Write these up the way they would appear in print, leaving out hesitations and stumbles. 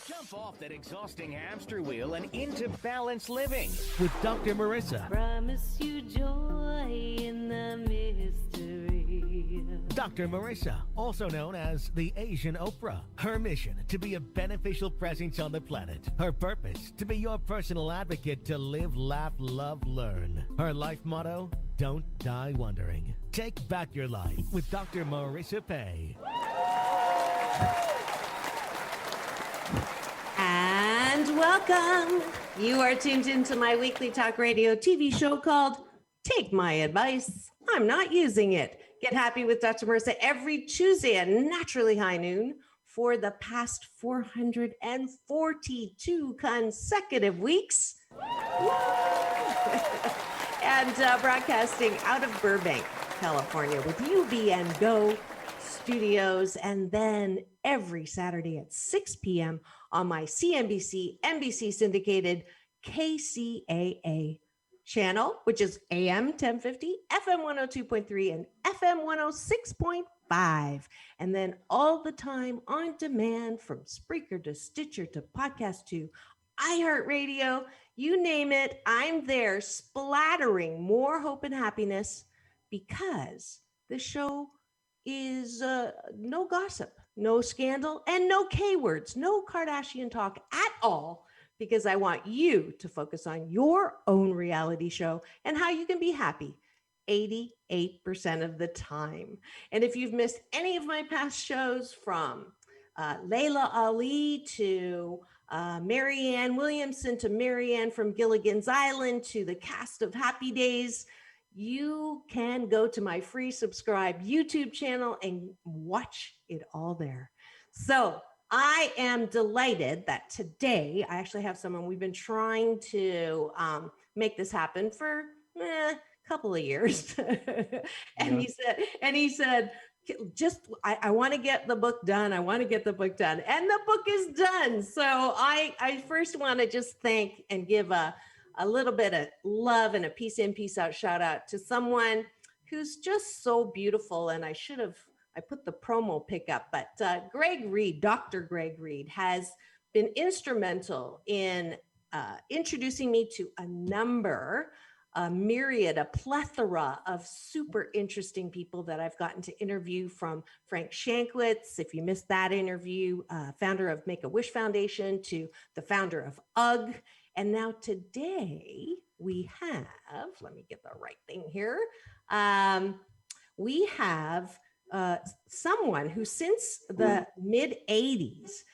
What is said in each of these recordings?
Jump off that exhausting hamster wheel and into balanced living with Dr. Marissa. Promise you joy in the mystery. Dr. Marissa, also known as the Asian Oprah. Her mission, to be a beneficial presence on the planet. Her purpose, to be your personal advocate to live, laugh, love, learn. Her life motto, don't die wondering. Take back your life with Dr. Marissa Pay. And welcome. You are tuned into my weekly talk radio TV show called Take My Advice. I'm not using it. Get happy with Dr. Marissa every Tuesday at naturally high noon for the past 442 consecutive weeks. And broadcasting out of Burbank, California with UBN Go Studios, and then every Saturday at 6 p.m. on my CNBC, NBC syndicated KCAA channel, which is AM 1050, FM 102.3, and FM 106.5. And then all the time on demand from Spreaker to Stitcher to podcast to iHeartRadio, you name it, I'm there splattering more hope and happiness because the show is no gossip, no scandal, and no K-words, no Kardashian talk at all, because I want you to focus on your own reality show and how you can be happy 88% of the time. And if you've missed any of my past shows, from Layla Ali to Marianne Williamson to Marianne from Gilligan's Island to the cast of Happy Days, you can go to my free subscribe YouTube channel and watch it all there. So I am delighted that today I actually have someone. We've been trying to make this happen for a couple of years. And he said, I want to get the book done. I want to get the book done. And the book is done. So I first want to just thank and give a little bit of love and a peace in, peace out shout out to someone who's just so beautiful. And I put the promo pick up, but Greg Reed, Dr. Greg Reed, has been instrumental in introducing me to a myriad, a plethora of super interesting people that I've gotten to interview, from Frank Shankwitz, if you missed that interview, founder of Make-A-Wish Foundation, to the founder of UGG. And now today we have, let me get the right thing here. We have someone who since the mid 80s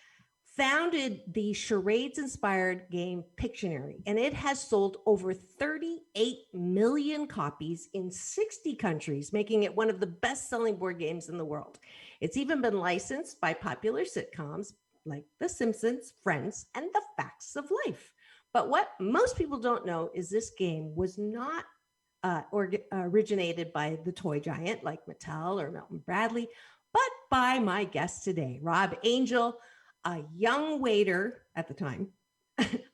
founded the charades-inspired game Pictionary, and it has sold over 38 million copies in 60 countries, making it one of the best-selling board games in the world. It's even been licensed by popular sitcoms like The Simpsons, Friends, and The Facts of Life. But what most people don't know is this game was not originated by the toy giant like Mattel or Milton Bradley, but by my guest today, Rob Angel, a young waiter at the time.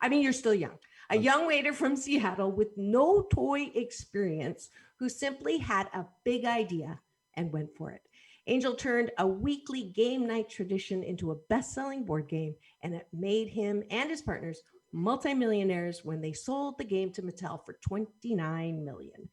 I mean, you're still young. A young waiter from Seattle with no toy experience, who simply had a big idea and went for it. Angel turned a weekly game night tradition into a best-selling board game, and it made him and his partners multi-millionaires when they sold the game to Mattel for $29 million.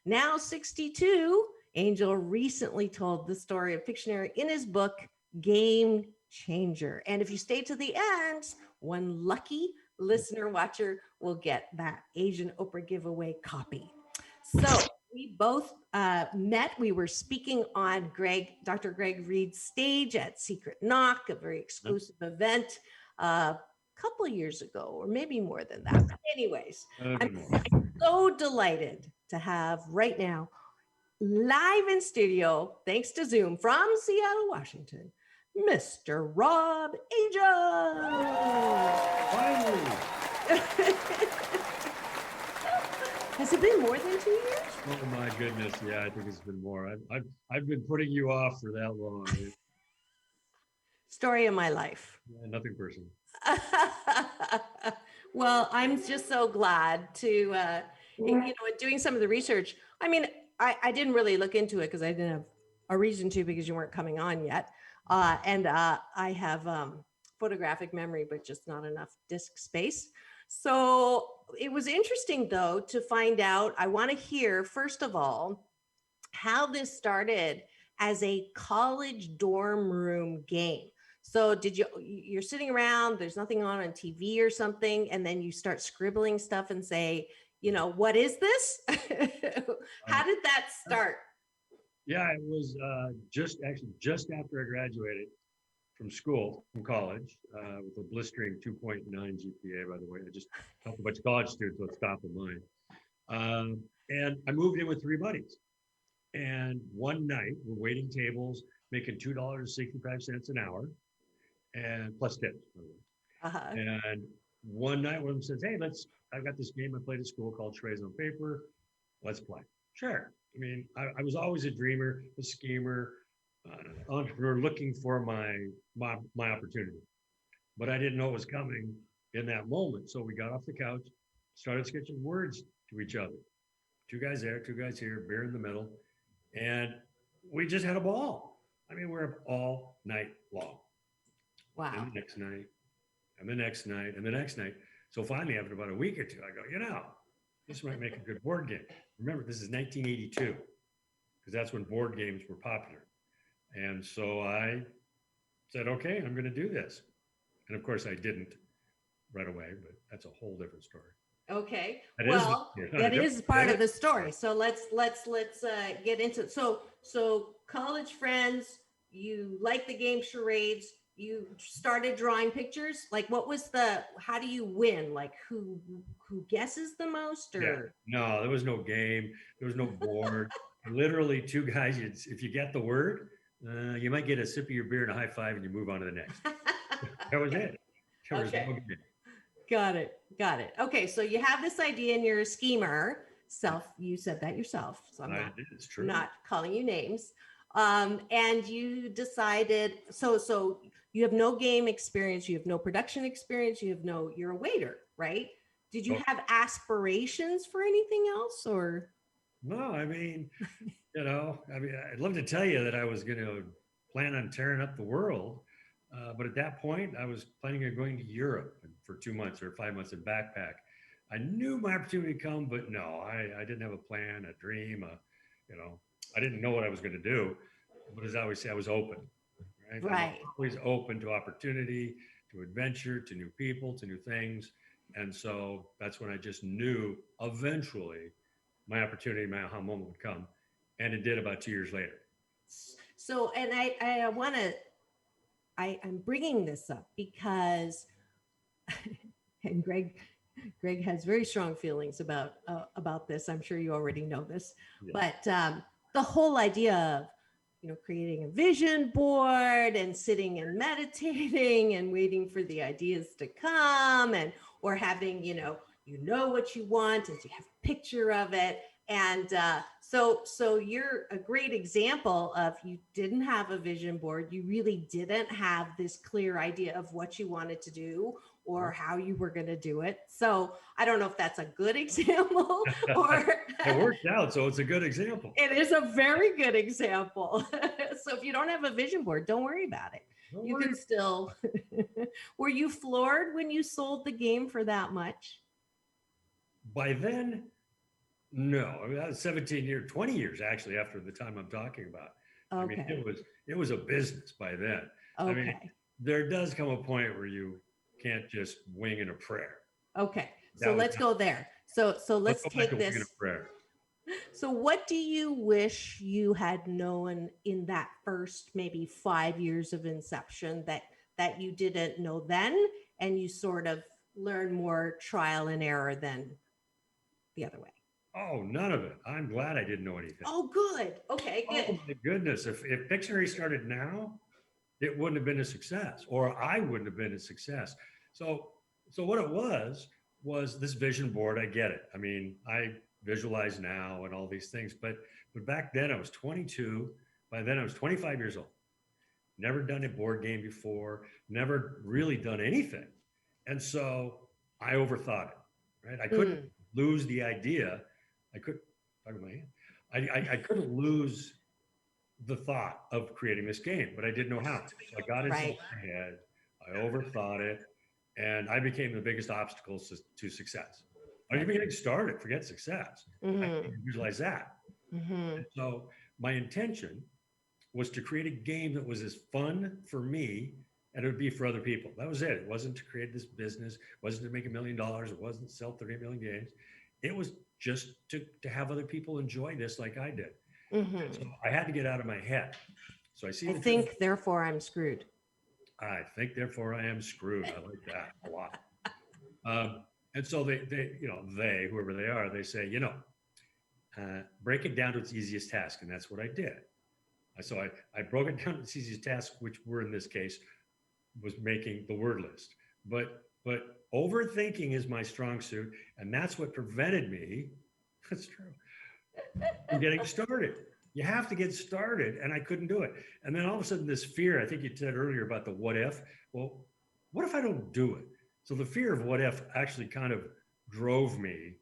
Now 62, Angel recently told the story of Pictionary in his book, Game Changer. And if you stay to the end, one lucky listener watcher will get that Asian Oprah giveaway copy. So we both met. We were speaking on Dr. Greg Reed's stage at Secret Knock, a very exclusive event, couple of years ago, or maybe more than that. But anyways, I'm so delighted to have right now, live in studio, thanks to Zoom from Seattle, Washington, Mr. Rob Angel. Finally. Has it been more than 2 years? Oh my goodness, yeah, I think it's been more. I've been putting you off for that long. Story of my life. Yeah, nothing personal. Well, I'm just so glad to, doing some of the research. I mean, I didn't really look into it because I didn't have a reason to, because you weren't coming on yet. And I have photographic memory, but just not enough disk space. So it was interesting though to find out. I want to hear, first of all, how this started as a college dorm room game. So did you're sitting around, there's nothing on TV or something, and then you start scribbling stuff and say, what is this? How did that start? Yeah, it was just after I graduated from college, with a blistering 2.9 GPA, by the way. I just helped a bunch of college students, so it's top of mind. And I moved in with three buddies. And one night, we're waiting tables, making $2.65 an hour, and plus tips. Uh-huh. And one night, one of them says, "Hey, I've got this game I played at school called Charades on Paper. Let's play." Sure. I mean, I was always a dreamer, a schemer, entrepreneur, looking for my opportunity. But I didn't know it was coming in that moment. So we got off the couch, started sketching words to each other. Two guys there, two guys here, beer in the middle. And we just had a ball. I mean, we're up all night long. Wow. And the next night, and the next night, and the next night. So finally, after about a week or two, I go, this might make a good board game. Remember, this is 1982, because that's when board games were popular. And so I said, okay, I'm going to do this. And of course, I didn't right away, but that's a whole different story. Okay. That is part of the story. So let's get into it. So college friends, you like the game charades, you started drawing pictures. Like, how do you win? Like, who guesses the most? Or yeah. No, there was no game, there was no board. Literally two guys, if you get the word, you might get a sip of your beer and a high five and you move on to the next. That was it. There was no game. Got it. Okay, so you have this idea and you're a schemer. You said that yourself, so I'm not calling you names. And you decided, so you have no game experience, you have no production experience, you're a waiter, right? Did you have aspirations for anything else, or? No, I mean, I'd love to tell you that I was going to plan on tearing up the world. But at that point, I was planning on going to Europe for 2 months or 5 months in backpack. I knew my opportunity would come, but no, I didn't have a plan, a dream, I didn't know what I was going to do. But as I always say, I was open, right? Right. I'm always open to opportunity, to adventure, to new people, to new things. And so that's when I just knew eventually my opportunity, my aha moment would come. And it did about 2 years later. So, and I want to, I'm bringing this up because, and Greg has very strong feelings about this. I'm sure you already know this, yeah. But the whole idea of, creating a vision board and sitting and meditating and waiting for the ideas to come, or having, what you want and you have a picture of it. And so you're a great example of, you didn't have a vision board. You really didn't have this clear idea of what you wanted to do or how you were going to do it. So I don't know if that's a good example or it worked out. So it's a good example. It is a very good example. So if you don't have a vision board, don't worry about it. You can still, were you floored when you sold the game for that much? By then, no. I mean, that was 20 years actually after the time I'm talking about. Okay. I mean, it was a business by then. Okay. I mean, there does come a point where you can't just wing in a prayer. Okay. So let's go there. So let's take this. So what do you wish you had known in that first maybe 5 years of inception that you didn't know then, and you sort of learn more trial and error than the other way? Oh, none of it. I'm glad I didn't know anything. Oh, good. Okay, good. Oh my goodness. If Pictionary started now, it wouldn't have been a success, or I wouldn't have been a success. So what it was this vision board. I get it. I mean, I visualize now and all these things, but back then I was 22. By then I was 25 years old. Never done a board game before, never really done anything. And so I overthought it, right? I couldn't lose the idea. I couldn't lose the thought of creating this game, but I didn't know how. So I got into my head. I overthought it, and I became the biggest obstacle to success. I'm even getting started, forget success. I Mm-hmm. can visualize that. Mm-hmm. And so my intention was to create a game that was as fun for me and it would be for other people. That was it. It wasn't to create this business, it wasn't to make $1 million, it wasn't to sell 30 million games. It was just to have other people enjoy this like I did. And so Mm-hmm. I had to get out of my head. So I see I the think, therefore, I'm screwed. I think, therefore, I am screwed. I like that a lot. And so whoever they are, they say, break it down to its easiest task. And that's what I did. So I broke it down to its easiest task, which were in this case was making the word list. But overthinking is my strong suit. And that's what prevented me, that's true, from getting started. You have to get started, and I couldn't do it. And then all of a sudden, this fear, I think you said earlier about the what if. Well, what if I don't do it? So the fear of what if actually kind of drove me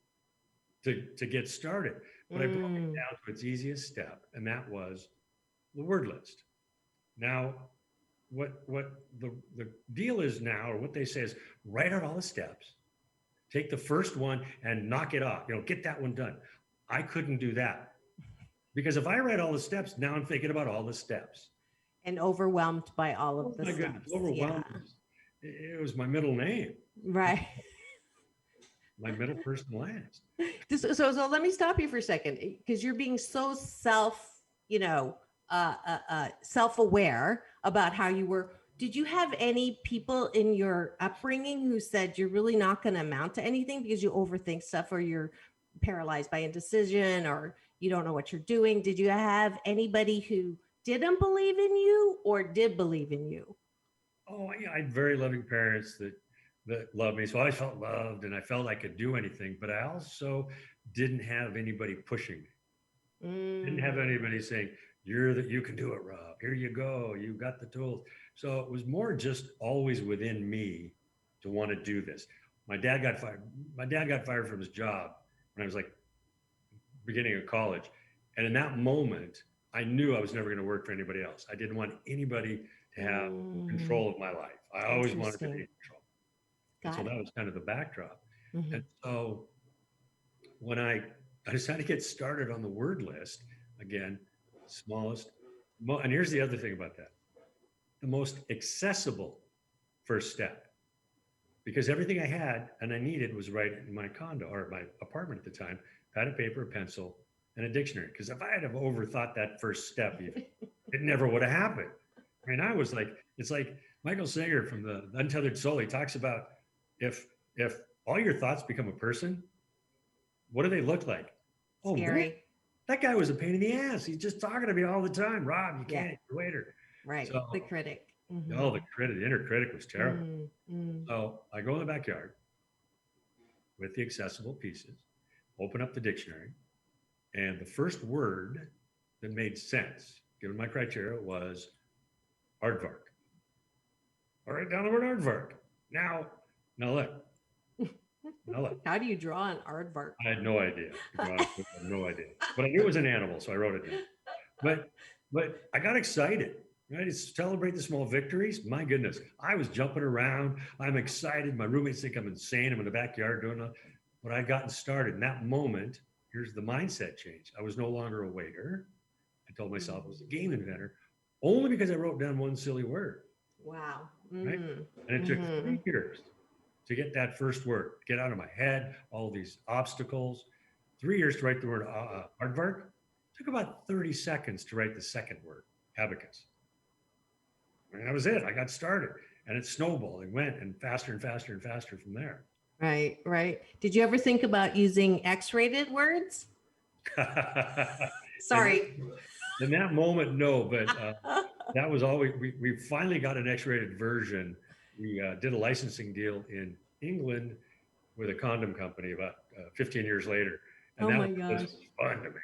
to get started. But I broke it down to its easiest step, and that was the word list. Now, what the deal is now, or what they say is write out all the steps, take the first one and knock it off. Get that one done. I couldn't do that. Because if I read all the steps, now I'm thinking about all the steps. And overwhelmed by all of the My steps. goodness, overwhelmed. Yeah. It was my middle name. Right. My middle first and last. So let me stop you for a second, because you're being so self-aware about how you were. Did you have any people in your upbringing who said you're really not going to amount to anything because you overthink stuff, or you're paralyzed by indecision, or you don't know what you're doing? Did you have anybody who didn't believe in you or did believe in you? Oh, yeah, I had very loving parents that loved me. So I felt loved and I felt I could do anything, but I also didn't have anybody pushing me. Didn't have anybody saying, you can do it, Rob. Here you go. You got the tools. So it was more just always within me to want to do this. My dad got fired. My dad got fired from his job when I was like beginning of college. And in that moment, I knew I was never going to work for anybody else. I didn't want anybody to have control of my life. I always wanted to be in control. And so that was kind of the backdrop. Mm-hmm. And so when I decided to get started on the word list, again, smallest, and here's the other thing about that, the most accessible first step, because everything I had and I needed was right in my condo or my apartment at the time, pad of paper, a pencil, and a dictionary. Because if I had have overthought that first step, it never would have happened. I mean, I was like, it's like Michael Singer from the Untethered Soul. He talks about if all your thoughts become a person, what do they look like? Oh, scary. Man, that guy was a pain in the ass. He's just talking to me all the time. Rob, you can't, you're a waiter. Right, so, the critic. Mm-hmm. Oh, the inner critic was terrible. Mm-hmm. So I go in the backyard with the accessible pieces, open up the dictionary, and the first word that made sense, given my criteria, was aardvark. I'll write down the word aardvark. Now look. How do you draw an aardvark? I had no idea. I had no idea. But I knew it was an animal, so I wrote it down. But I got excited. Right? To celebrate the small victories. My goodness. I was jumping around. I'm excited. My roommates think I'm insane. I'm in the backyard doing it. But I'd gotten started. In that moment, here's the mindset change. I was no longer a waiter. I told myself I was a game inventor only because I wrote down one silly word. Wow. Right? And it took 3 years to get that first word, get out of my head, all these obstacles. 3 years to write the word aardvark. It took about 30 seconds to write the second word, abacus. And that was it. I got started and it snowballed. It went and faster and faster and faster from there. Right. Did you ever think about using X-rated words? Sorry. In that moment, no, but that was always, we finally got an X-rated version. We did a licensing deal in England with a condom company about 15 years later. And that was fun to me.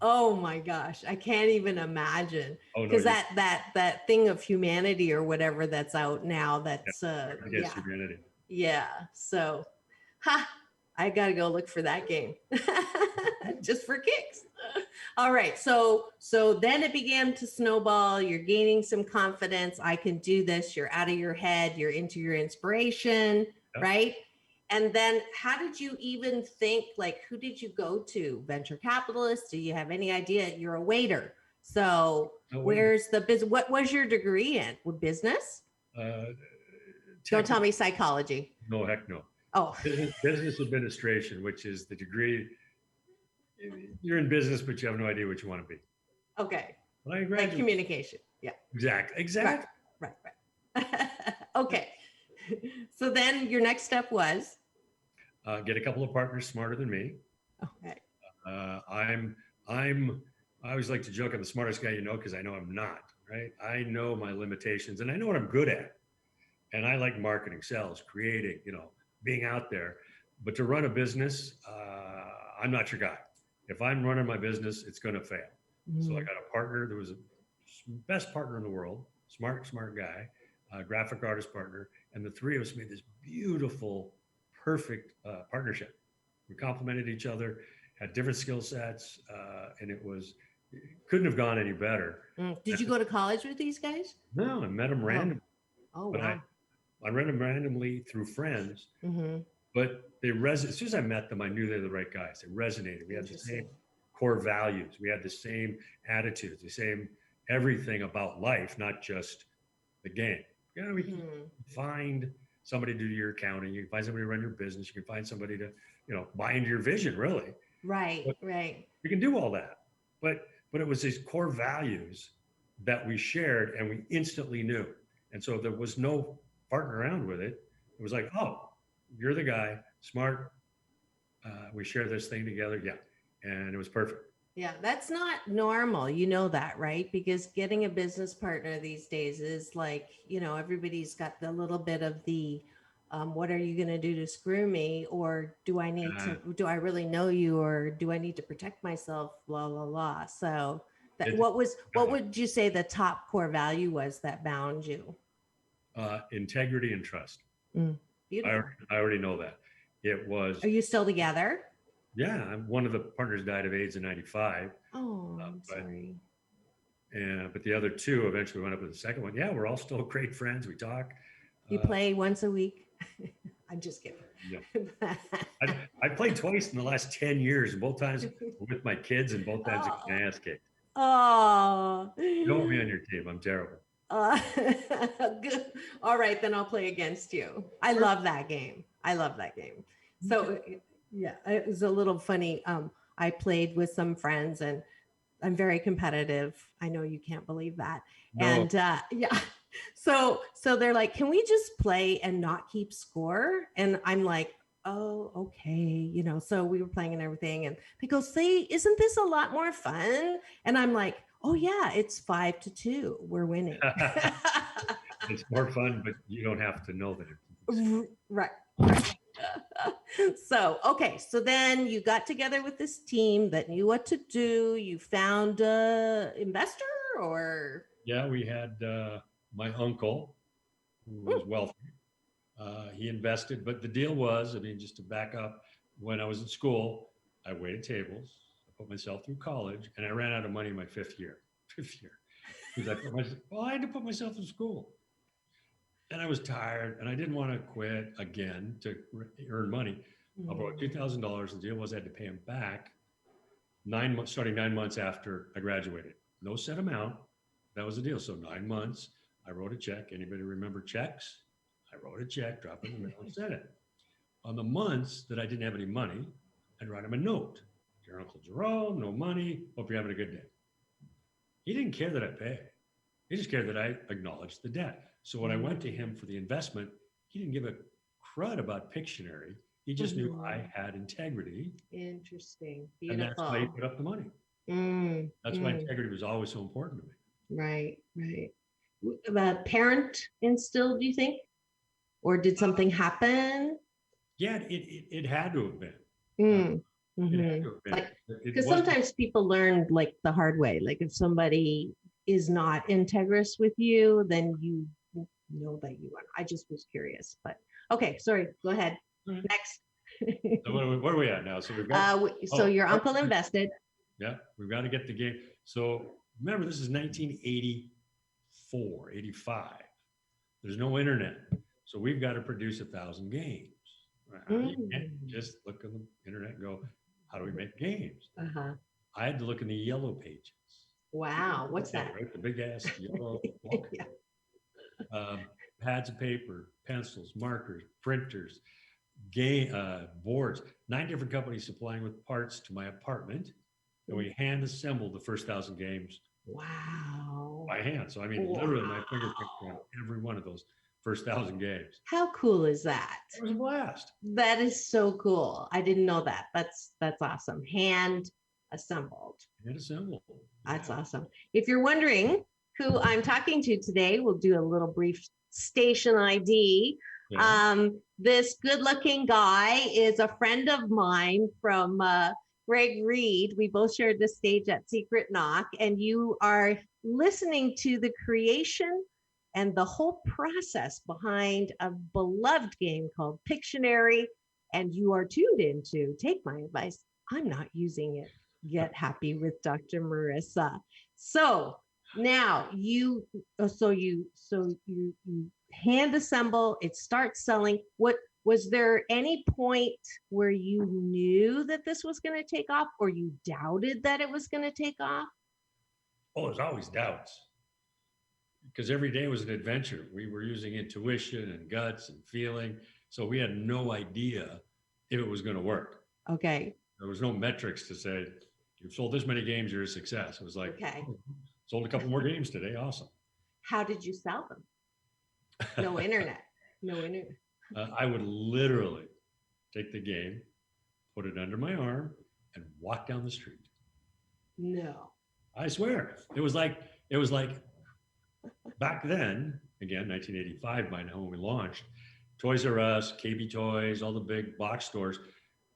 Oh my gosh. I can't even imagine. Because that thing of humanity or whatever that's out now, that's humanity. Yeah. So, I got to go look for that game just for kicks. All right. So then it began to snowball. You're gaining some confidence. I can do this. You're out of your head. You're into your inspiration, Yep. right? And then how did you even think, like, who did you go to? Venture capitalists? Do you have any idea? You're a waiter. So where's the business? What was your degree in? With business? Don't tell me psychology. No, heck no. Oh, Business administration, which is the degree. You're in business, but you have no idea what you want to be. okay. When I Like graduated, communication. Yeah. exactly. Right. Okay. So then your next step was? Get a couple of partners smarter than me. Okay. I always like to joke I'm the smartest guy you know, because I know I'm not, right? I know my limitations and I know what I'm good at. And I like marketing, sales, creating, being out there. But to run a business, I'm not your guy. If I'm running my business, it's going to fail. So I got a partner that was the best partner in the world, smart guy, graphic artist partner. And the three of us made this beautiful, perfect partnership. We complemented each other, had different skill sets, and it couldn't have gone any better. Did you go to college with these guys? No, I met them randomly. Oh, but wow. I met them randomly through friends. But as soon as I met them, I knew they were the right guys. They resonated. We had the same core values. We had the same attitudes, the same everything about life, not just the game. We can find somebody to do your accounting. You can find somebody to run your business. You can find somebody to, buy into your vision, really. Right. We can do all that. But it was these core values that we shared and we instantly knew. And so there was no farting around with it. It was like, oh, you're the guy, smart. We share this thing together. Yeah. And it was perfect. Yeah, that's not normal. You know that, right? Because getting a business partner these days is like, everybody's got the little bit of the, what are you going to do to screw me? Or do I really know you? Or do I need to protect myself? Blah, blah, blah. So what would you say the top core value was that bound you? Integrity and trust. Beautiful. I already know that. It was. Are you still together? Yeah, one of the partners died of AIDS in '95. Oh, I'm sorry. But the other two eventually went up with the second one. Yeah, we're all still great friends. We talk. You play once a week? I'm just kidding. Yeah. I played twice in the last 10 years, both times with my kids and both times with my ass kicked. Oh. Don't be on your team. I'm terrible. Good. All right, then I'll play against you. I love that game. So yeah, it was a little funny. I played with some friends and I'm very competitive. I know you can't believe that. No. And yeah, so they're like, can we just play and not keep score? And I'm like, oh, okay. So we were playing and everything. And they go, say, isn't this a lot more fun? And I'm like, oh yeah, it's 5-2. We're winning. It's more fun, but you don't have to know that. Right. So then you got together with this team that knew what to do. You found an investor or? Yeah, we had my uncle who was wealthy. He invested, but the deal was, just to back up, when I was in school, I waited tables, I put myself through college, and I ran out of money in my fifth year. Because I had to put myself through school. And I was tired and I didn't want to quit again to earn money. I borrowed $2,000. The deal was I had to pay him back starting 9 months after I graduated. No set amount. That was the deal. So 9 months, I wrote a check. Anybody remember checks? I wrote a check, dropped it in the mail and sent it. On the months that I didn't have any money, I'd write him a note. Dear Uncle Jerome, no money. Hope you're having a good day. He didn't care that I paid. He just cared that I acknowledged the debt. So when I went to him for the investment, he didn't give a crud about Pictionary. He just knew I had integrity. Interesting. Beautiful. And that's why he put up the money. That's why integrity was always so important to me. Right. Parent instilled, do you think? Or did something happen? Yeah, it had to have been. It had to have been. Because sometimes people learn like the hard way. Like if somebody is not integrous with you, then you know that you are. I just was curious, but okay, sorry, go ahead. Next. So what are we at now? So we've got. So your uncle invested. Yeah, we've got to get the game. So remember, this is 1984, 85. There's no internet. So we've got to produce 1,000 games. You can't just look on the internet and go, how do we make games? Uh-huh. I had to look in the yellow pages. Wow. What's that? Right? The big ass yellow book. Yeah. Pads of paper, pencils, markers, printers, boards, 9 different companies supplying with parts to my apartment. And we hand assembled the first 1,000 games. Wow. By hand. So I mean, literally my fingerprint on every one of those first 1,000 games. How cool is that? It was a blast. That is so cool. I didn't know that. That's awesome. Hand assembled. Hand assembled. That's awesome. If you're wondering who I'm talking to today, we'll do a little brief station ID. Yeah. This good-looking guy is a friend of mine from Greg Reed. We both shared the stage at Secret Knock, and you are listening to the creation and the whole process behind a beloved game called Pictionary, and you are tuned into, take my advice, I'm not using it. Get happy with Dr. Marissa. So now you hand assemble, it starts selling. What was there any point where you knew that this was going to take off, or you doubted that it was going to take off? Oh, there's always doubts. Because every day was an adventure. We were using intuition and guts and feeling. So we had no idea if it was going to work. Okay. There was no metrics to say, you've sold this many games, you're a success. It was like, okay. Oh, sold a couple more games today. Awesome. How did you sell them? No internet. No internet. I would literally take the game, put it under my arm, and walk down the street. No. I swear. It was like back then, again, 1985 by now when we launched, Toys R Us, KB Toys, all the big box stores,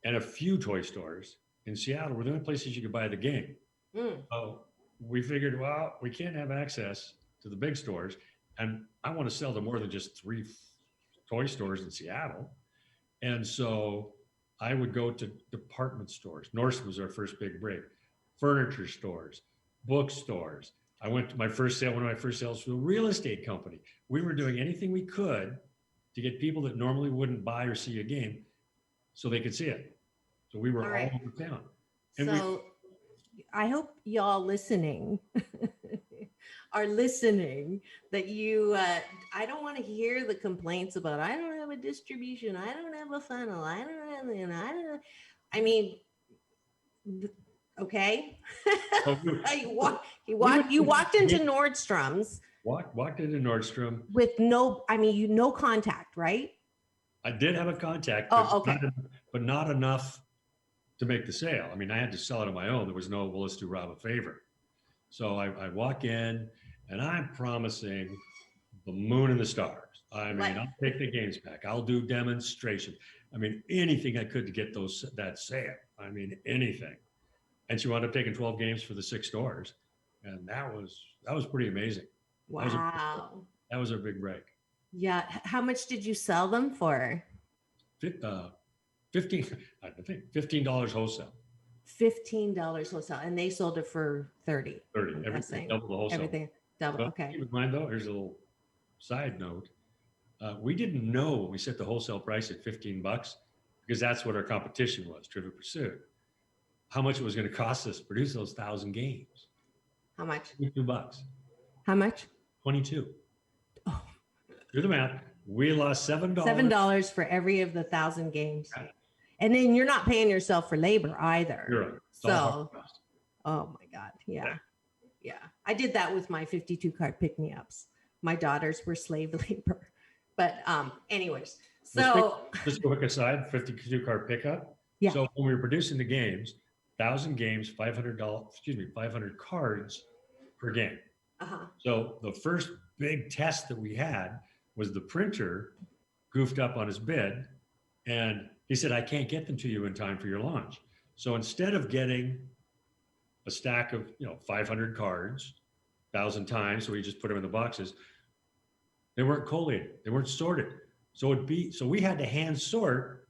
and a few toy stores in Seattle were the only places you could buy the game. So we figured, well, we can't have access to the big stores, and I want to sell to more than just 3 toy stores in Seattle. And so I would go to department stores. Nordstrom was our first big break. Furniture stores, bookstores. I went to one of my first sales to a real estate company. We were doing anything we could to get people that normally wouldn't buy or see a game so they could see it. So we were all over town. And so I hope y'all listening are listening that you, I don't want to hear the complaints about, I don't have a distribution. I don't have a funnel. I mean, okay. You walked into Nordstrom's. Walked into Nordstrom. With no contact, right? I did have a contact, but not enough to make the sale. I mean, I had to sell it on my own. There was no, well, let's do Rob a favor. So I walk in and I'm promising the moon and the stars. I mean, I'll take the games back. I'll do demonstration. I mean, anything I could to get that sale. I mean, anything. And she wound up taking 12 games for the 6 stores. And that was pretty amazing. Wow. That was our big break. Yeah. How much did you sell them for? $15 wholesale. $15 wholesale. And they sold it for 30. Everything double the wholesale. Everything double. But okay. keep in mind though, here's a little side note. We didn't know when we set the wholesale price at $15 because that's what our competition was, Trivial Pursuit. How much it was going to cost us to produce those 1,000 games. How much? $22. How much? 22. Oh. Do the math. We lost $7. $7 for every of the 1,000 games. Right. And then you're not paying yourself for labor either. You're right. So, oh my God. Yeah. I did that with my 52 card pick-me-ups. My daughters were slave labor. But anyways, so. Just a quick aside, 52 card pickup. Yeah. So when we were producing the games, 1,000 games, $500 cards per game. Uh-huh. So the first big test that we had was the printer goofed up on his bid and he said, I can't get them to you in time for your launch. So instead of getting a stack of 500 cards 1,000 times, so we just put them in the boxes, they weren't collated, they weren't sorted. So we had to hand sort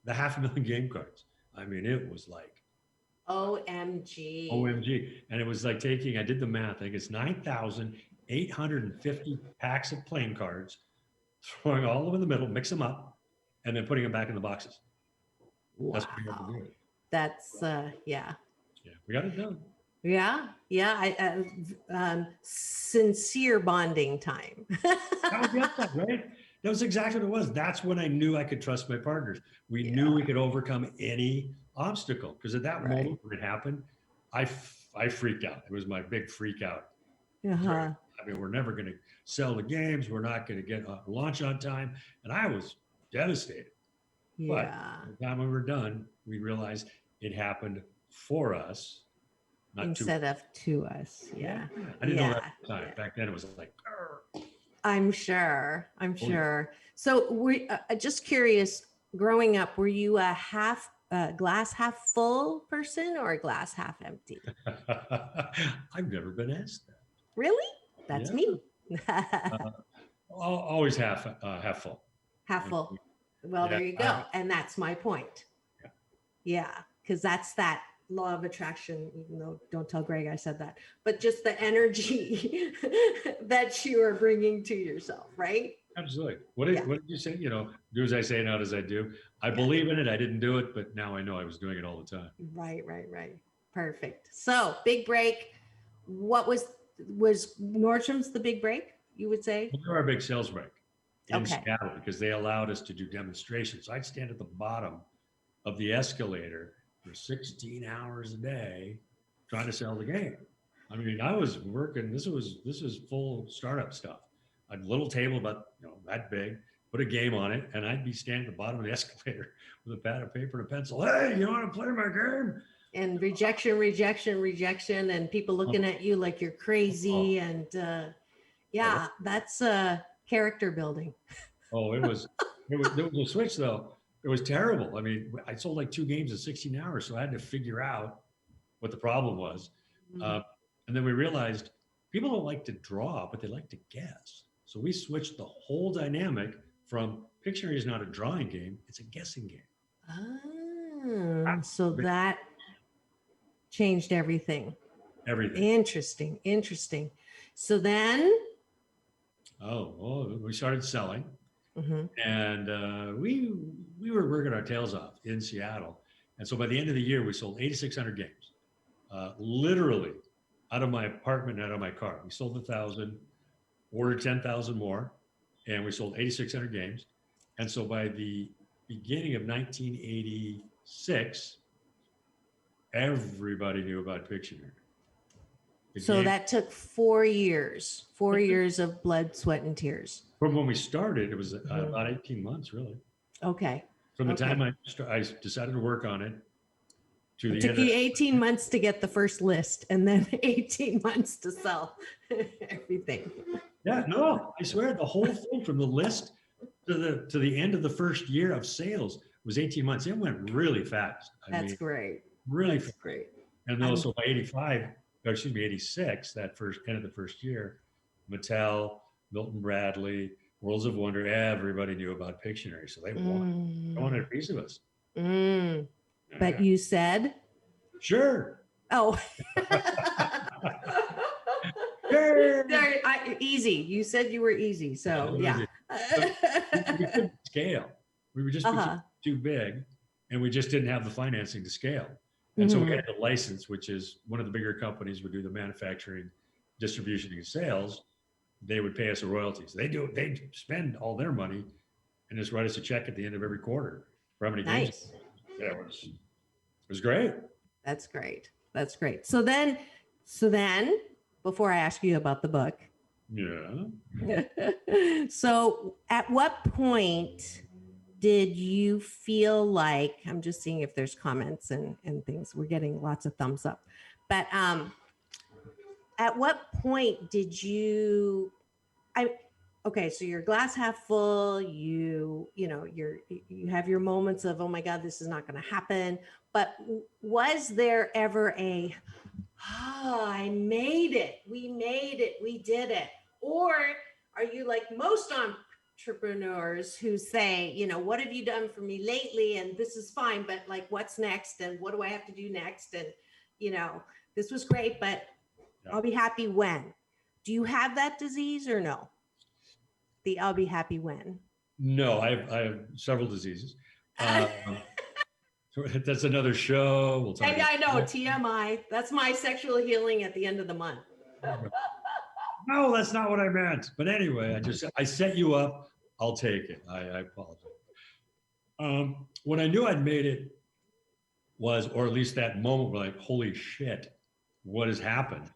the 500,000 game cards. I mean, it was like OMG. OMG. And it was like I did the math, I think it's 9,850 packs of playing cards, throwing all of them in the middle, mix them up, and then putting them back in the boxes. Wow. That's what we had to do. That's, yeah. Yeah, we got it done. Yeah. Yeah. Sincere bonding time. That was the upside, right? That was exactly what it was. That's when I knew I could trust my partners. We knew we could overcome any obstacle, because at that moment when it happened, I freaked out. It was my big freak out. Uh-huh. I mean, we're never going to sell the games. We're not going to get a launch on time. And I was devastated. Yeah. But by the time we were done, we realized it happened for us, not instead of to us. Yeah. I didn't know that at the time. Back then it was like, "Arr." I'm sure. So we're just curious, growing up, were you a glass half full person or a glass half empty? I've never been asked that. Really? That's me. Always half full. Half full. Well, there you go. And that's my point. Yeah. Because that's that law of attraction, even though don't tell Greg I said that, but just the energy that you are bringing to yourself, right? Absolutely. What did you say? Do as I say, not as I do. I believe in it. I didn't do it, but now I know I was doing it all the time. Right. Perfect. So big break. What was Nordstrom's the big break, you would say? Well, they were our big sales break in Seattle, because they allowed us to do demonstrations. So I'd stand at the bottom of the escalator for 16 hours a day trying to sell the game. I mean, I was working, this was full startup stuff. A little table about that big, put a game on it, and I'd be standing at the bottom of the escalator with a pad of paper and a pencil. Hey, you want to play my game? And rejection, and people looking at you like you're crazy. And that's character building. There was a switch though. It was terrible. I mean, I sold like 2 games in 16 hours, so I had to figure out what the problem was. And then we realized people don't like to draw, but they like to guess. So we switched the whole dynamic from Pictionary is not a drawing game, it's a guessing game. So that changed everything. Interesting. So then? We started selling. And we were working our tails off in Seattle. And so by the end of the year, we sold 8,600 games, literally out of my apartment, out of my car. We sold 1,000, ordered 10,000 more, and we sold 8,600 games. And so by the beginning of 1986, everybody knew about Pictionary. So that took 4 years, 4 years of blood, sweat, and tears. From when we started, it was about 18 months, really. Okay. From the time I decided to work on it to the end. It took you 18 months to get the first list, and then 18 months to sell everything. Yeah, no, I swear the whole thing from the list to the end of the first year of sales was 18 months. It went really fast. That's great. Really fast. Great. And then also by 86, that end of the first year, Mattel, Milton Bradley, Worlds of Wonder, everybody knew about Pictionary. So they wanted a piece of us. But you said? Sure. Oh. Sure. Easy. You said you were easy. So yeah. We couldn't scale. We were just too big, and we just didn't have the financing to scale. And so we had a license, which is one of the bigger companies would do the manufacturing, distribution, and sales. They would pay us a royalty. So they spend all their money and just write us a check at the end of every quarter for how many games. Yeah, it was great. That's great. So then before I ask you about the book. Yeah. So at what point did you feel like, I'm just seeing if there's comments and things, we're getting lots of thumbs up, but at what point did you, so you're glass half full, you have your moments of, oh my God, this is not going to happen. But was there ever I made it, we did it? Or are you like most entrepreneurs who say, what have you done for me lately? And this is fine, but like, what's next? And what do I have to do next? And, this was great, but I'll be happy when. Do you have that disease or no? The I'll be happy when? No, I have several diseases. That's another show. We'll talk I know, TMI. That's my sexual healing at the end of the month. No, that's not what I meant. But anyway, I set you up. I'll take it. I apologize. When I knew I'd made it was, or at least that moment, where like, holy shit, what has happened?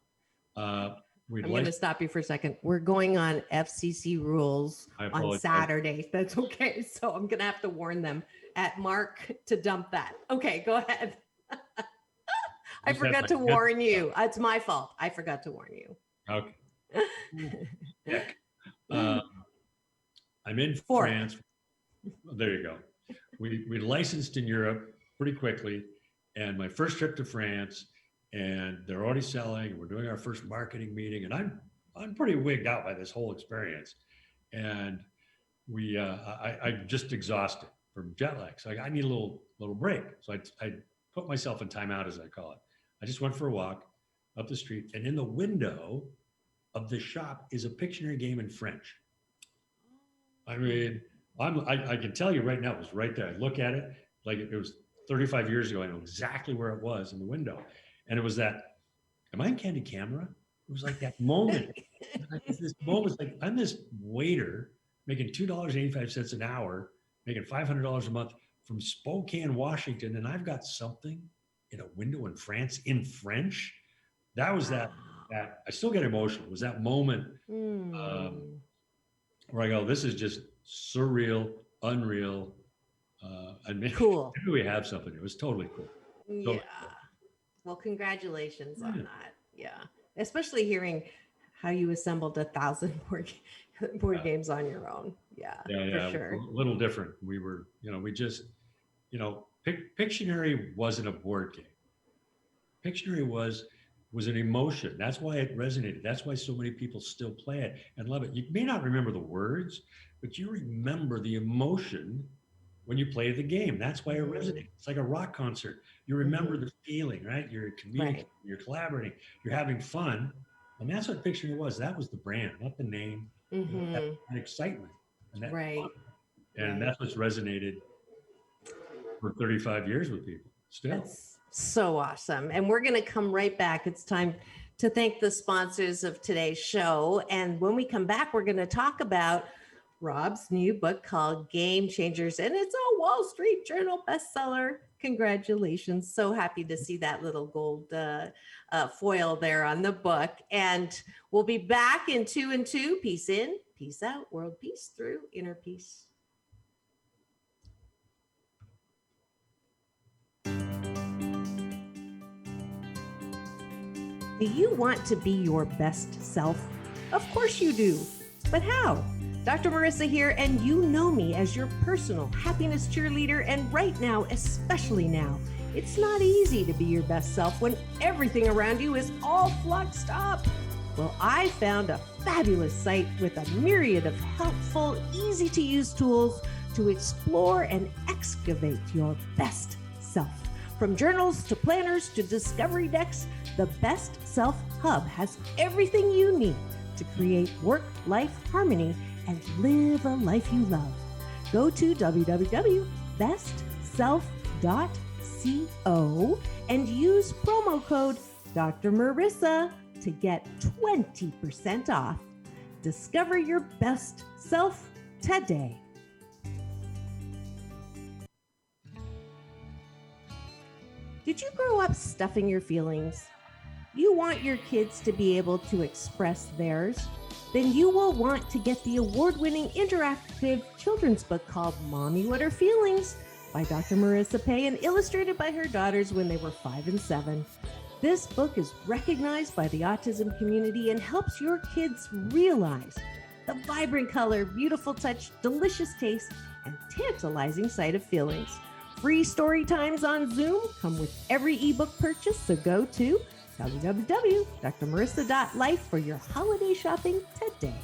I'm going to stop you for a second. We're going on FCC rules on Saturday. That's okay. So I'm going to have to warn them at Mark to dump that. Okay, go ahead. I forgot to warn you. It's my fault. I forgot to warn you. Okay. I'm in France. There you go. We licensed in Europe pretty quickly, and my first trip to France, and they're already selling. We're doing our first marketing meeting, and I'm pretty wigged out by this whole experience, and I'm just exhausted from jet lag. So I need a little break. So I put myself in timeout, as I call it. I just went for a walk up the street, and in the window of the shop is a Pictionary game in French. I mean, I can tell you right now, it was right there. I look at it like it was 35 years ago. I know exactly where it was in the window. And it was that, am I in Candid Camera? It was like that moment. This moment, like, I'm this waiter making $2.85 an hour, making $500 a month from Spokane, Washington. And I've got something in a window in France in French. That was that I still get emotional. It was that moment where I go, this is just surreal, unreal. Cool. Maybe we have something. It was totally cool. Yeah. Well, congratulations on that. Yeah. Especially hearing how you assembled 1,000 board games on your own. Yeah. For sure. A little different. We were, we just, Pictionary wasn't a board game. Pictionary was an emotion. That's why it resonated. That's why so many people still play it and love it. You may not remember the words, but you remember the emotion when you play the game. That's why it resonates. It's like a rock concert. You remember the feeling, right? You're communicating, you're collaborating, you're having fun. And that's what Pictionary was. That was the brand, not the name. That excitement. And that fun. And that's what's resonated for 35 years with people still. That's so awesome. And we're going to come right back. It's time to thank the sponsors of today's show. And when we come back, we're going to talk about Rob's new book called Game Changers. And it's a Wall Street Journal bestseller. Congratulations. So happy to see that little gold foil there on the book. And we'll be back in 2 and 2. Peace in, peace out, world peace through inner peace. Do you want to be your best self? Of course you do. But how? Dr. Marissa here, and you know me as your personal happiness cheerleader. And right now, especially now, it's not easy to be your best self when everything around you is all fluxed up. Well, I found a fabulous site with a myriad of helpful, easy to use tools to explore and excavate your best self. From journals to planners to discovery decks, the Best Self Hub has everything you need to create work-life harmony and live a life you love. Go to www.bestself.co and use promo code Dr. Marissa to get 20% off. Discover your best self today. Did you grow up stuffing your feelings? You want your kids to be able to express theirs? Then you will want to get the award-winning interactive children's book called Mommy What Are Feelings by Dr. Marissa Pay and illustrated by her daughters when they were 5 and 7. This book is recognized by the autism community and helps your kids realize the vibrant color, beautiful touch, delicious taste, and tantalizing sight of feelings. Free story times on Zoom come with every ebook purchase, so go to www.drmarissa.life for your holiday shopping today.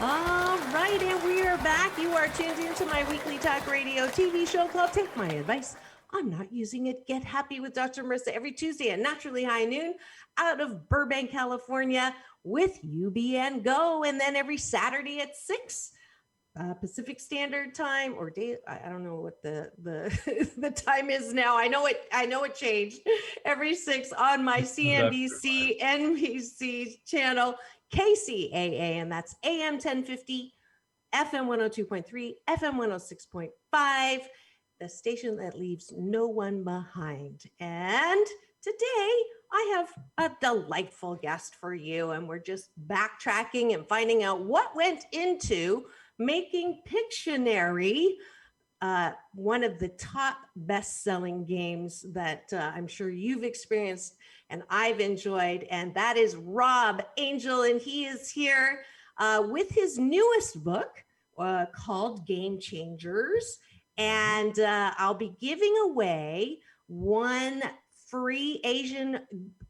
All right, and we are back. You are tuned into my weekly talk radio TV show called Take My Advice. I'm Not Using It. Get Happy with Dr. Marissa every Tuesday at naturally high noon out of Burbank, California with UBN Go. And then every Saturday at 6 Pacific Standard Time or day. I don't know what the the time is now. I know it changed. Every 6 on my CNBC NBC channel KCAA, and that's AM 1050, FM 102.3, FM 106.5, the station that leaves no one behind. And today I have a delightful guest for you, and we're just backtracking and finding out what went into making Pictionary one of the top best-selling games that I'm sure you've experienced and I've enjoyed, and that is Rob Angel, and he is here with his newest book called Game Changers, and I'll be giving away one free Asian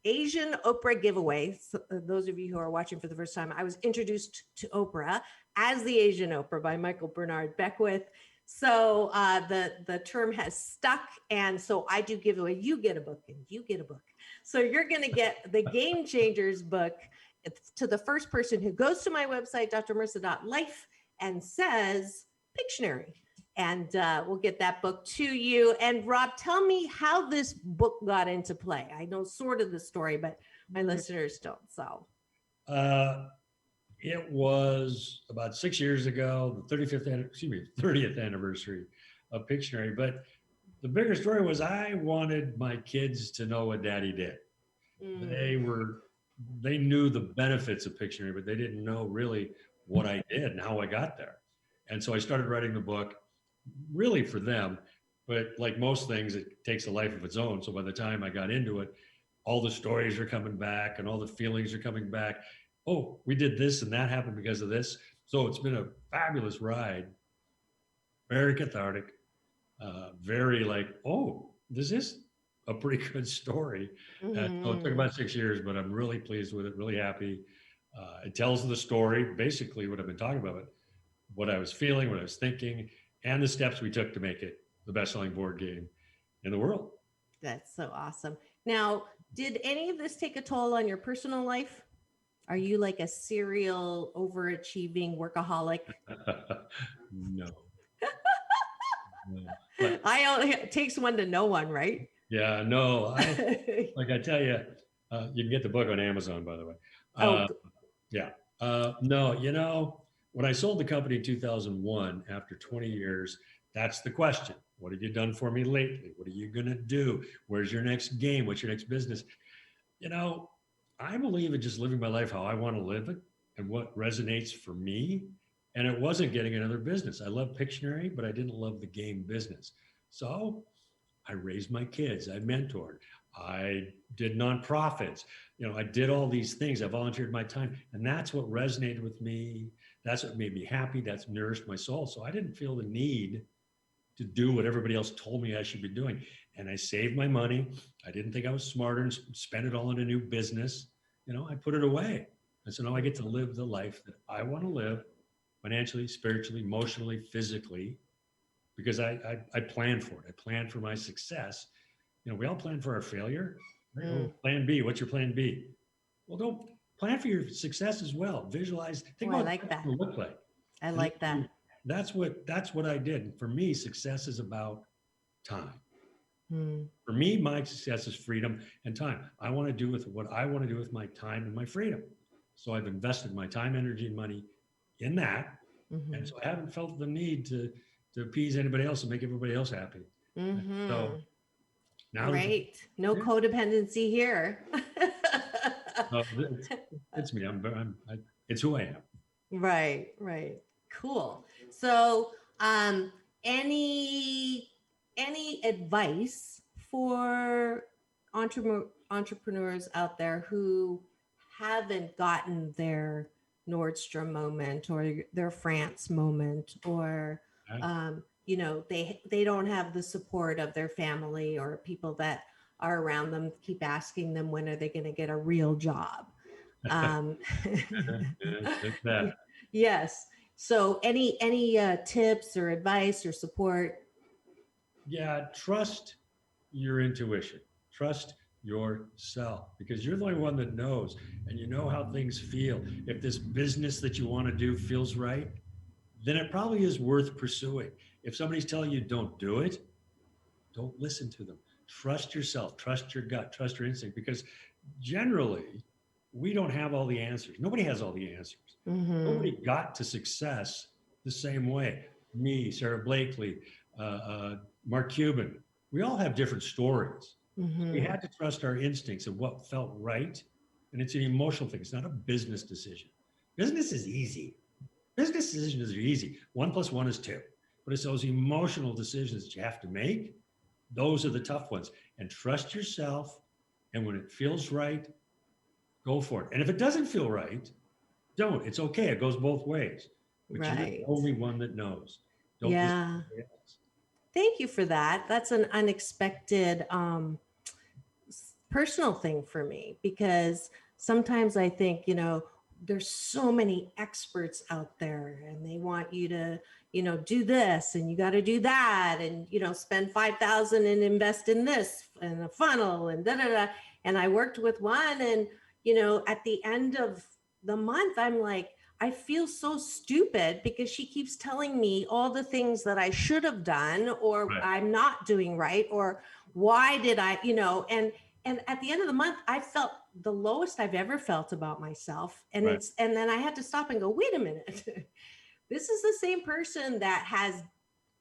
Oprah giveaway. So, those of you who are watching for the first time, I was introduced to Oprah as the Asian Oprah by Michael Bernard Beckwith. So the term has stuck, and so I do give away. You get a book, and you get a book. So you're going to get the Game Changers book to the first person who goes to my website, drmarissa.life, and says Pictionary. And we'll get that book to you. And Rob, tell me how this book got into play. I know sort of the story, but my listeners don't. So it was about 6 years ago, the 30th anniversary of Pictionary. But the bigger story was I wanted my kids to know what Daddy did. They knew the benefits of Pictionary, but they didn't know really what I did and how I got there. And so I started writing the book really for them, but like most things, it takes a life of its own. So by the time I got into it, all the stories are coming back and all the feelings are coming back. Oh, we did this and that happened because of this. So it's been a fabulous ride, very cathartic, very like, oh, this is a pretty good story. Mm-hmm. So it took about 6 years, but I'm really pleased with it, really happy. It tells the story, basically what I've been talking about, what I was feeling, what I was thinking, and the steps we took to make it the best-selling board game in the world. That's so awesome. Now, did any of this take a toll on your personal life? Are you like a serial overachieving workaholic? No. But it takes one to know one, right? Yeah, no. Like I tell you, you can get the book on Amazon, by the way. Yeah. No, when I sold the company in 2001, after 20 years, that's the question. What have you done for me lately? What are you going to do? Where's your next game? What's your next business? I believe in just living my life how I want to live it and what resonates for me. And it wasn't getting another business. I love Pictionary, but I didn't love the game business. So I raised my kids. I mentored. I did nonprofits. I did all these things. I volunteered my time. And that's what resonated with me. That's what made me happy. That's nourished my soul. So I didn't feel the need to do what everybody else told me I should be doing. And I saved my money. I didn't think I was smarter and spent it all in a new business. I put it away. And so now I get to live the life that I want to live financially, spiritually, emotionally, physically, because I plan for it. I plan for my success. We all plan for our failure. Right? Oh, plan B. What's your plan B? Well, don't plan for your success as well. Visualize. Think about what it will look like. I like that. That's what I did. For me, success is about time. For me, my success is freedom and time. I want to do with what I want to do with my time and my freedom. So I've invested my time, energy, and money in that. Mm-hmm. And so I haven't felt the need to appease anybody else and make everybody else happy. Mm-hmm. So now, right. No codependency here. It's me. It's who I am. Right. Cool. So, any advice for entrepreneurs out there who haven't gotten their Nordstrom moment or their France moment, or they don't have the support of their family or people that are around them keep asking them, when are they going to get a real job? Yes. So any tips or advice or support? Yeah, trust your intuition. Trust yourself because you're the only one that knows and you know how things feel. If this business that you want to do feels right, then it probably is worth pursuing. If somebody's telling you don't do it, don't listen to them. Trust yourself, trust your gut, trust your instinct because generally we don't have all the answers. Nobody has all the answers. Mm-hmm. Nobody got to success the same way. Me, Sarah Blakely, Mark Cuban, we all have different stories. So we Mm-hmm. had to trust our instincts and what felt right. And it's an emotional thing. It's not a business decision. Business is easy. Business decisions are easy. 1 + 1 is 2. But it's those emotional decisions that you have to make. Those are the tough ones. And trust yourself. And when it feels right, go for it. And if it doesn't feel right, don't. It's okay. It goes both ways. But you're the Right. only one that knows. Don't listen to Yeah. anybody else. Thank you for that. That's an unexpected personal thing for me because sometimes I think, there's so many experts out there and they want you to, do this and you got to do that and, spend 5,000 and invest in this and a funnel and da da da. And I worked with one and, at the end of the month, I'm like, I feel so stupid because she keeps telling me all the things that I should have done or Right. I'm not doing right or why did I, and at the end of the month, I felt the lowest I've ever felt about myself. And Right. and then I had to stop and go, wait a minute. This is the same person that has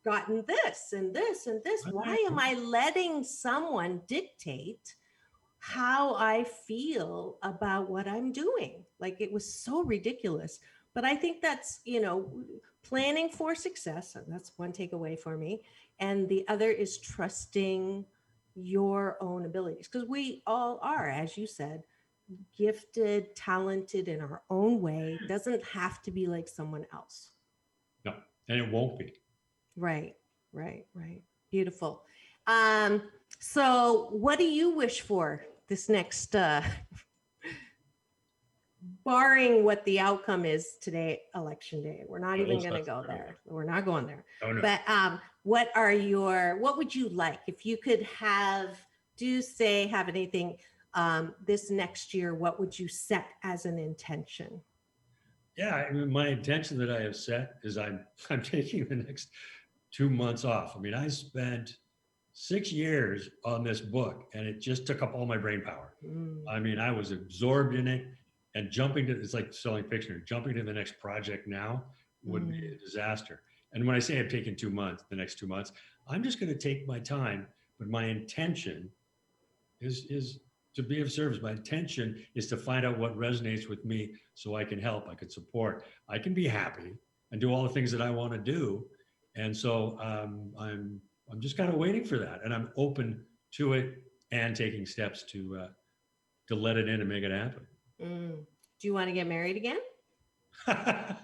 gotten this and this and this. Why am I letting someone dictate how I feel about what I'm doing? Like it was so ridiculous. But I think that's, planning for success. That's one takeaway for me. And the other is trusting your own abilities because we all are, as you said, gifted, talented in our own way. Doesn't have to be like someone else. No, and it won't be. Right, right. Beautiful. Um, so what do you wish for this next barring what the outcome is today, election day? We're not even going to go there. We're not going there. Oh, no. But what would you like if you could have anything this next year? What would you set as an intention? Yeah, I mean, my intention that I have set is I'm taking the next 2 months off. I mean, I spent 6 years on this book and it just took up all my brain power. I mean, I was absorbed in it and it's like selling Pictionary. Jumping to the next project now would be a disaster. And when I say I've taken 2 months, the next 2 months, I'm just going to take my time. But my intention is to be of service. My intention is to find out what resonates with me so I can help, I can support, I can be happy and do all the things that I want to do. And so I'm just kind of waiting for that. And I'm open to it and taking steps to let it in and make it happen. Do you want to get married again? A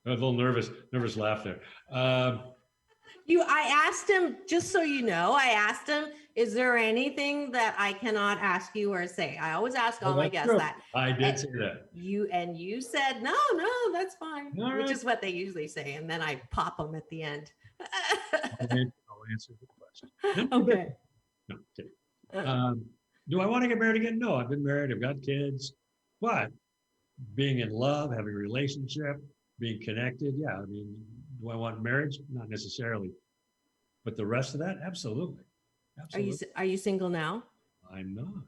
little nervous laugh there. I asked him, just so you know, I asked him, is there anything that I cannot ask you or say? I always ask all my guests True. that. I did say that. You said, no, that's fine, All which right. is what they usually say. And then I pop them at the end. I'll answer the question. Okay. No, kidding. Do I want to get married again? No, I've been married. I've got kids. But being in love, having a relationship, being connected, yeah. I mean, do I want marriage? Not necessarily. But the rest of that, absolutely. Absolutely. Are you single now? I'm not.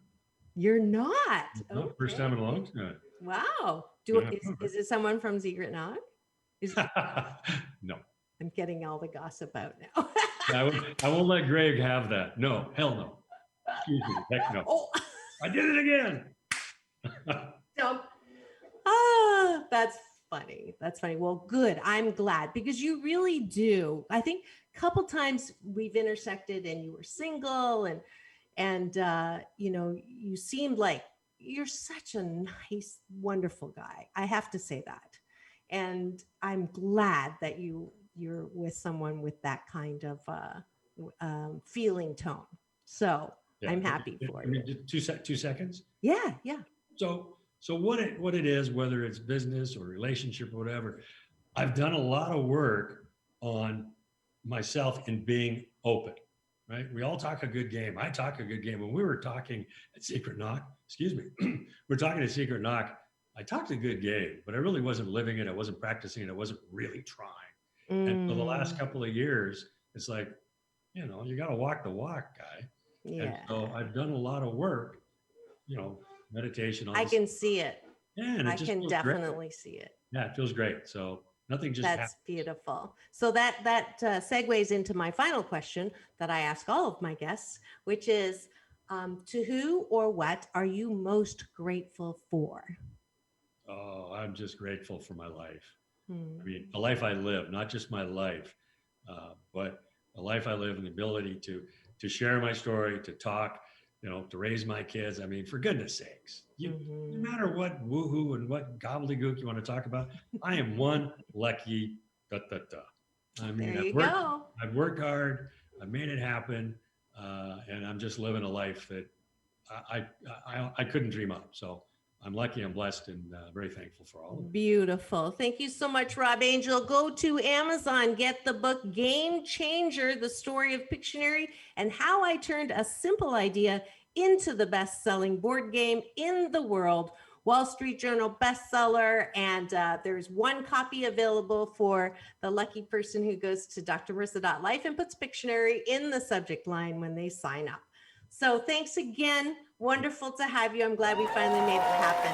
You're not. Okay. First time in a long time. Wow. Is it someone from Secret Nog? No. I'm getting all the gossip out now. I won't let Greg have that. No, hell no. Excuse me. Heck no. Oh. I did it again. Don't. That's funny. That's funny. Well, good. I'm glad because you really do. I think a couple times we've intersected and you were single and you seemed like you're such a nice, wonderful guy. I have to say that. And I'm glad that you're with someone with that kind of feeling tone. So yeah, I'm happy for you. Just 2 seconds. Yeah. So So what it is, whether it's business or relationship or whatever, I've done a lot of work on myself in being open, right? We all talk a good game. I talk a good game. When we were talking at Secret Knock, excuse me, we're talking at Secret Knock, I talked a good game, but I really wasn't living it. I wasn't practicing it. I wasn't really trying. And for the last couple of years, it's like, you got to walk the walk, guy. And Yeah. so I've done a lot of work, meditation, all I this. can see it. Yeah, and it I just can feels definitely great. see it. Yeah, it feels great. So nothing just That's happens. beautiful. So that segues into my final question that I ask all of my guests, which is, to who or what are you most grateful for? Oh, I'm just grateful for my life. I Hmm. mean, the life I live, not just my life, but the life I live and the ability to share my story, to talk, to raise my kids. I mean, for goodness sakes, no Mhm. matter what woohoo and what gobbledygook you want to talk about, I am one lucky da da da. I mean, There you go. I've worked hard, I've made it happen, and I'm just living a life that I couldn't dream up. So I'm lucky, I'm blessed, and very thankful for all of it. Beautiful. Thank you so much, Rob Angel. Go to Amazon, get the book Game Changer, the story of Pictionary and how I turned a simple idea into the best-selling board game in the world. Wall Street Journal bestseller. And there's one copy available for the lucky person who goes to drmarissa.life and puts Pictionary in the subject line when they sign up. So thanks again. Wonderful to have you. I'm glad we finally made it happen.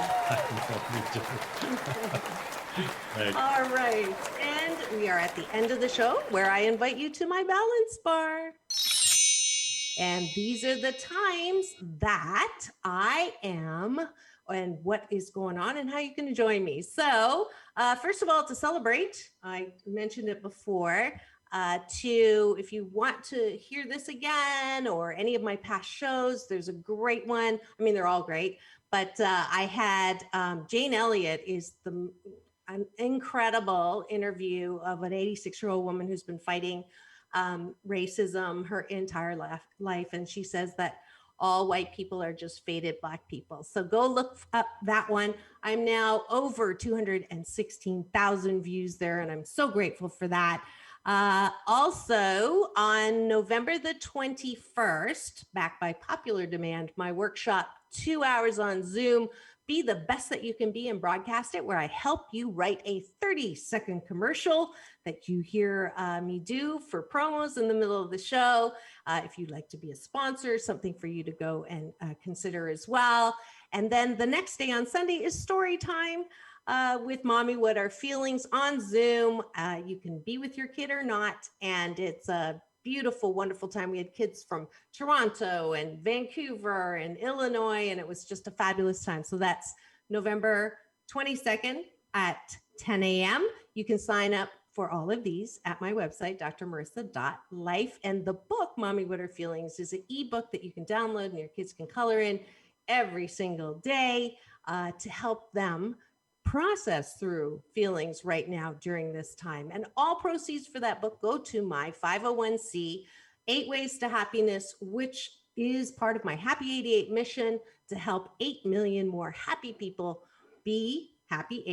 Thanks. All right. And we are at the end of the show where I invite you to my balance bar. And these are the times that I am and what is going on and how you can join me. So first of all, to celebrate, I mentioned it before, if you want to hear this again or any of my past shows, there's a great one. I mean, they're all great, but I had Jane Elliott is an incredible interview of an 86-year-old woman who's been fighting racism her entire life. And she says that all white people are just faded Black people. So go look up that one. I'm now over 216,000 views there, and I'm so grateful for that. Also, on November the 21st, back by popular demand, my workshop, 2 hours on Zoom, Be the Best That You Can Be and Broadcast It, where I help you write a 30-second commercial that you hear me do for promos in the middle of the show. If you'd like to be a sponsor, something for you to go and consider as well. And then the next day on Sunday is story time with Mommy What Are Feelings on Zoom. You can be with your kid or not, and it's a beautiful, wonderful time. We had kids from Toronto and Vancouver and Illinois, and it was just a fabulous time. So that's November 22nd at 10 a.m. You can sign up for all of these at my website, drmarissa.life. And the book, Mommy What Are Feelings, is an ebook that you can download and your kids can color in every single day to help them process through feelings right now during this time. And all proceeds for that book go to my 501c, 8 Ways to Happiness, which is part of my Happy 88 mission to help 8 million more happy people be happy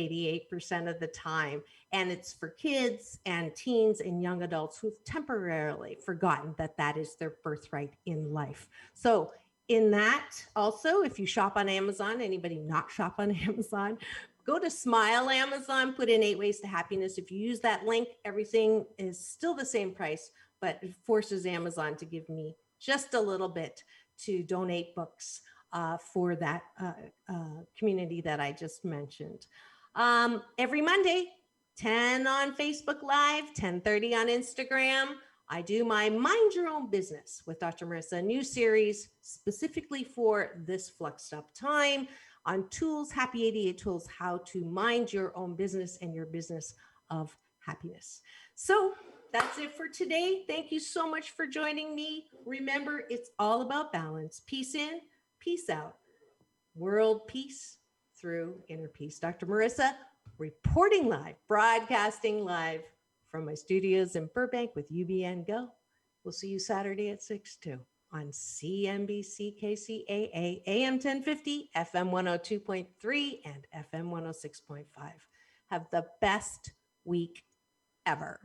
88% of the time. And it's for kids and teens and young adults who've temporarily forgotten that that is their birthright in life. So in that, also, if you shop on Amazon, anybody not shop on Amazon, go to Smile Amazon, put in 8 Ways to Happiness. If you use that link, everything is still the same price, but it forces Amazon to give me just a little bit to donate books for that community that I just mentioned. Every Monday, 10 on Facebook Live, 10:30 on Instagram. I do my Mind Your Own Business with Dr. Marissa, a new series specifically for this fluxed up time on tools, Happy 88 tools, how to mind your own business and your business of happiness. So that's it for today. Thank you so much for joining me. Remember, it's all about balance. Peace in, peace out. World peace through inner peace. Dr. Marissa, reporting live, broadcasting live from my studios in Burbank with UBN Go. We'll see you Saturday at 6 too. on CNBC KCAA AM 1050, FM 102.3, and FM 106.5. Have the best week ever.